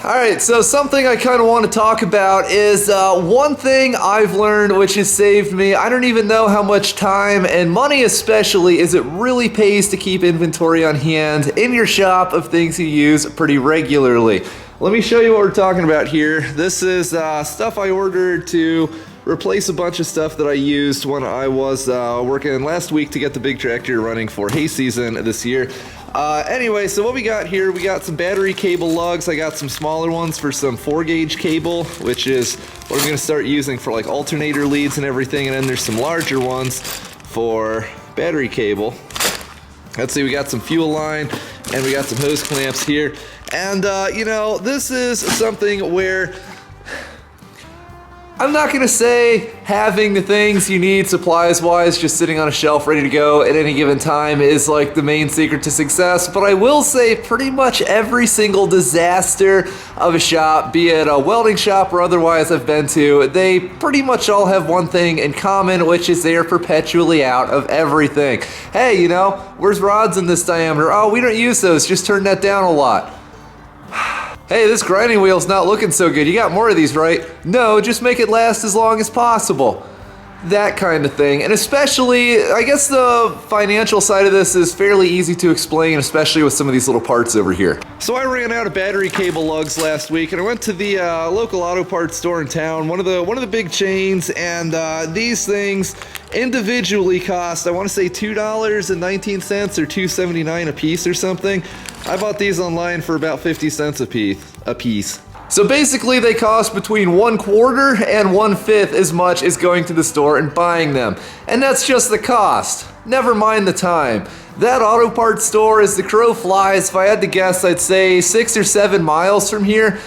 Alright, so something I kind of want to talk about is one thing I've learned which has saved me. I don't even know how much time and money especially is it really pays to keep inventory on hand in your shop of things you use pretty regularly. Let me show you what we're talking about here. This is stuff I ordered to replace a bunch of stuff that I used when I was working last week to get the big tractor running for hay season this year. Anyway, so what we got here, we got some battery cable lugs. I got some smaller ones for some 4-gauge cable, which is what I'm going to start using for like alternator leads and everything. And then there's some larger ones for battery cable. Let's see, we got some fuel line and we got some hose clamps here. And, you know, this is something where I'm not going to say having the things you need supplies-wise just sitting on a shelf ready to go at any given time is like the main secret to success, but I will say pretty much every single disaster of a shop, be it a welding shop or otherwise I've been to, they pretty much all have one thing in common, which is they are perpetually out of everything. Hey, you know, where's rods in this diameter? Oh, we don't use those, just turn that down a lot. Hey, this grinding wheel's not looking so good. You got more of these, right? No, just make it last as long as possible. That kind of thing. And especially, I guess the financial side of this is fairly easy to explain, especially with some of these little parts over here. So I ran out of battery cable lugs last week, and I went to the local auto parts store in town, one of the big chains, and these things individually cost, I want to say $2.19 or $2.79 a piece or something. I bought these online for about 50 cents a piece. So basically they cost between 1/4 and 1/5 as much as going to the store and buying them. And that's just the cost. Never mind the time. That auto parts store, as the crow flies, if I had to guess, I'd say 6 or 7 miles from here.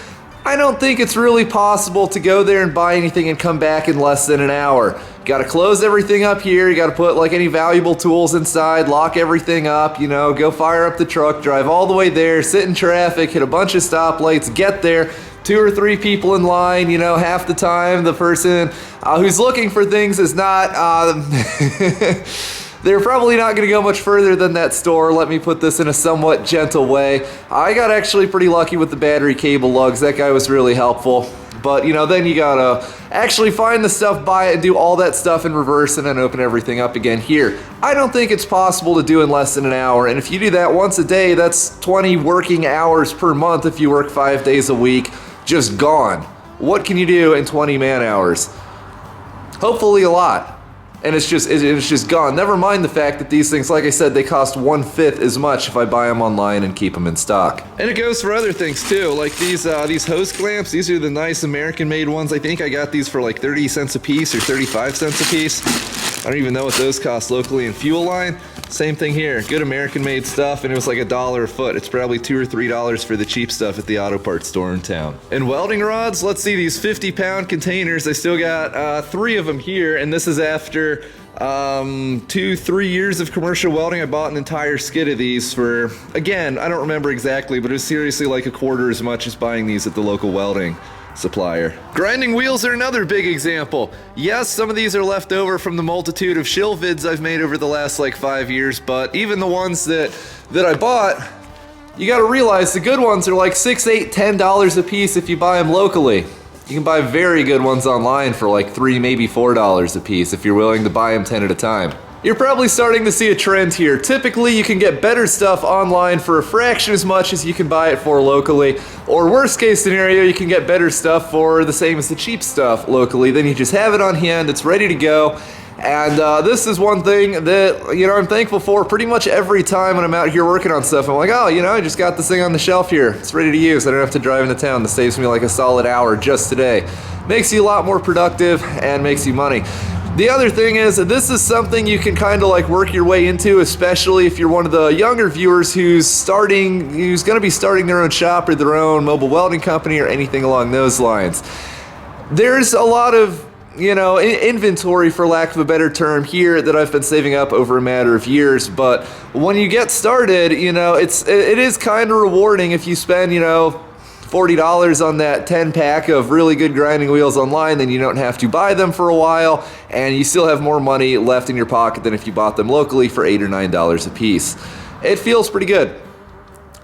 I don't think it's really possible to go there and buy anything and come back in less than an hour. You gotta close everything up here, you gotta put like any valuable tools inside, lock everything up, you know, go fire up the truck, drive all the way there, sit in traffic, hit a bunch of stoplights, get there, 2 or 3 people in line, you know, half the time the person who's looking for things is not, they're probably not going to go much further than that store. Let me put this in a somewhat gentle way. I got actually pretty lucky with the battery cable lugs. That guy was really helpful. But, you know, then you gotta actually find the stuff, buy it, and do all that stuff in reverse and then open everything up again here. I don't think it's possible to do in less than an hour. And if you do that once a day, that's 20 working hours per month if you work 5 days a week. Just gone. What can you do in 20 man hours? Hopefully a lot. And it's just gone. Never mind the fact that these things, like I said, they cost 1/5 as much if I buy them online and keep them in stock. And it goes for other things too, like these hose clamps. These are the nice American-made ones. I think I got these for like 30 cents a piece or 35 cents a piece. I don't even know what those cost locally in fuel line. Same thing here, good American-made stuff, and it was like $1 a foot. It's probably $2 or $3 for the cheap stuff at the auto parts store in town. And welding rods, let's see these 50-pound containers. I still got 3 of them here, and this is after 2-3 years of commercial welding. I bought an entire skid of these for, again, I don't remember exactly, but it was seriously like 1/4 as much as buying these at the local welding supplier. Grinding wheels are another big example. Yes, some of these are left over from the multitude of shill vids I've made over the last like 5 years, but even the ones that I bought, you gotta realize the good ones are like $6, $8, $10 a piece if you buy them locally. You can buy very good ones online for like $3, maybe $4 a piece if you're willing to buy them 10 at a time. You're probably starting to see a trend here. Typically, you can get better stuff online for a fraction as much as you can buy it for locally. Or worst case scenario, you can get better stuff for the same as the cheap stuff locally. Then you just have it on hand, it's ready to go. And this is one thing that, you know, I'm thankful for pretty much every time when I'm out here working on stuff. I'm like, oh, you know, I just got this thing on the shelf here. It's ready to use. I don't have to drive into town. This saves me like a solid hour just today. Makes you a lot more productive and makes you money. The other thing is, this is something you can kind of like work your way into, especially if you're one of the younger viewers who's going to be starting their own shop or their own mobile welding company or anything along those lines. There's a lot of, you know, inventory, for lack of a better term, here that I've been saving up over a matter of years. But when you get started, you know, it is kind of rewarding if you spend, you know, $40 on that 10-pack of really good grinding wheels online, then you don't have to buy them for a while, and you still have more money left in your pocket than if you bought them locally for $8 or $9 a piece. It feels pretty good.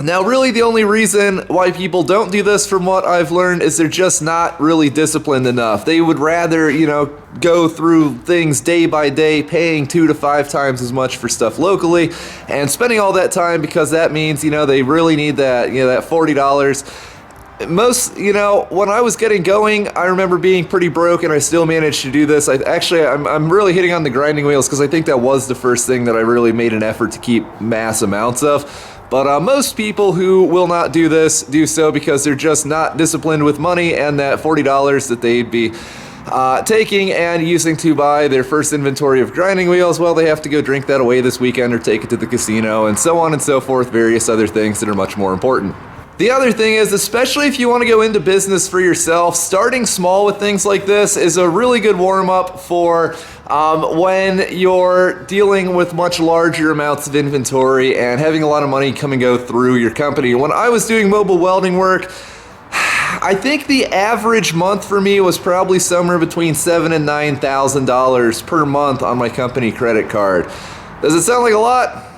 Now, really the only reason why people don't do this, from what I've learned, is they're just not really disciplined enough. They would rather, you know, go through things day by day, paying 2 to 5 times as much for stuff locally, and spending all that time because that means, you know, they really need that, you know, that $40. Most, you know, when I was getting going, I remember being pretty broke, and I still managed to do this. I'm really hitting on the grinding wheels because I think that was the first thing that I really made an effort to keep mass amounts of. But most people who will not do this do so because they're just not disciplined with money, and that $40 that they'd be taking and using to buy their first inventory of grinding wheels, well, they have to go drink that away this weekend or take it to the casino and so on and so forth, various other things that are much more important. The other thing is, especially if you want to go into business for yourself, starting small with things like this is a really good warm-up for when you're dealing with much larger amounts of inventory and having a lot of money come and go through your company. When I was doing mobile welding work, I think the average month for me was probably somewhere between $7,000 and $9,000 per month on my company credit card. Does it sound like a lot?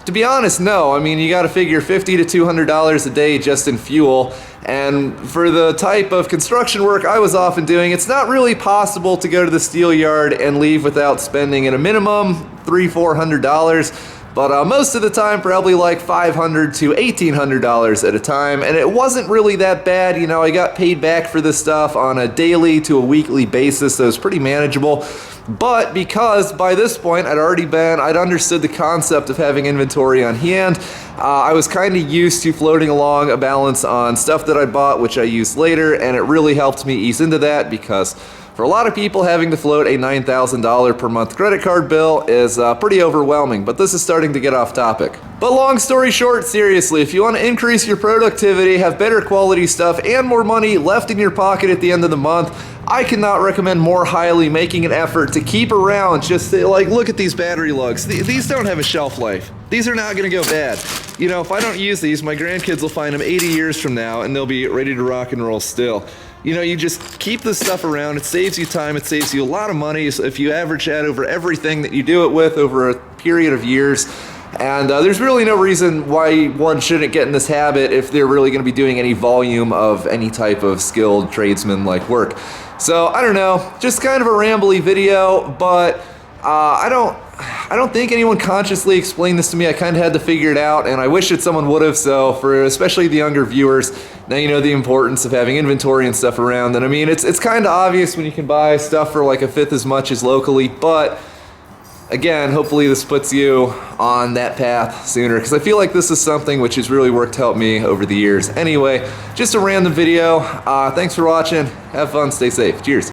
To be honest, no. I mean, you got to figure $50 to $200 a day just in fuel. And for the type of construction work I was often doing, it's not really possible to go to the steel yard and leave without spending at a minimum $300-400. But most of the time, probably like $500 to $1,800 at a time. And it wasn't really that bad. You know, I got paid back for this stuff on a daily to a weekly basis, so it's pretty manageable. But because by this point I'd understood the concept of having inventory on hand, I was kind of used to floating along a balance on stuff that I bought, which I used later, and it really helped me ease into that because for a lot of people, having to float a $9,000 per month credit card bill is pretty overwhelming, but this is starting to get off topic. But long story short, seriously, if you want to increase your productivity, have better quality stuff, and more money left in your pocket at the end of the month, I cannot recommend more highly making an effort to keep around, just like, look at these battery lugs. These don't have a shelf life. These are not going to go bad. You know, if I don't use these, my grandkids will find them 80 years from now, and they'll be ready to rock and roll still. You know, you just keep this stuff around. It saves you time. It saves you a lot of money. So if you average that over everything that you do it with over a period of years, and there's really no reason why one shouldn't get in this habit if they're really going to be doing any volume of any type of skilled tradesman-like work. So I don't know, just kind of a rambly video, but I don't think anyone consciously explained this to me. I kind of had to figure it out, and I wish that someone would have. So for especially the younger viewers, now you know the importance of having inventory and stuff around. And I mean, it's kind of obvious when you can buy stuff for like a fifth as much as locally, but again, hopefully this puts you on that path sooner, because I feel like this is something which has really worked to help me over the years. Anyway, just a random video. Thanks for watching. Have fun. Stay safe. Cheers.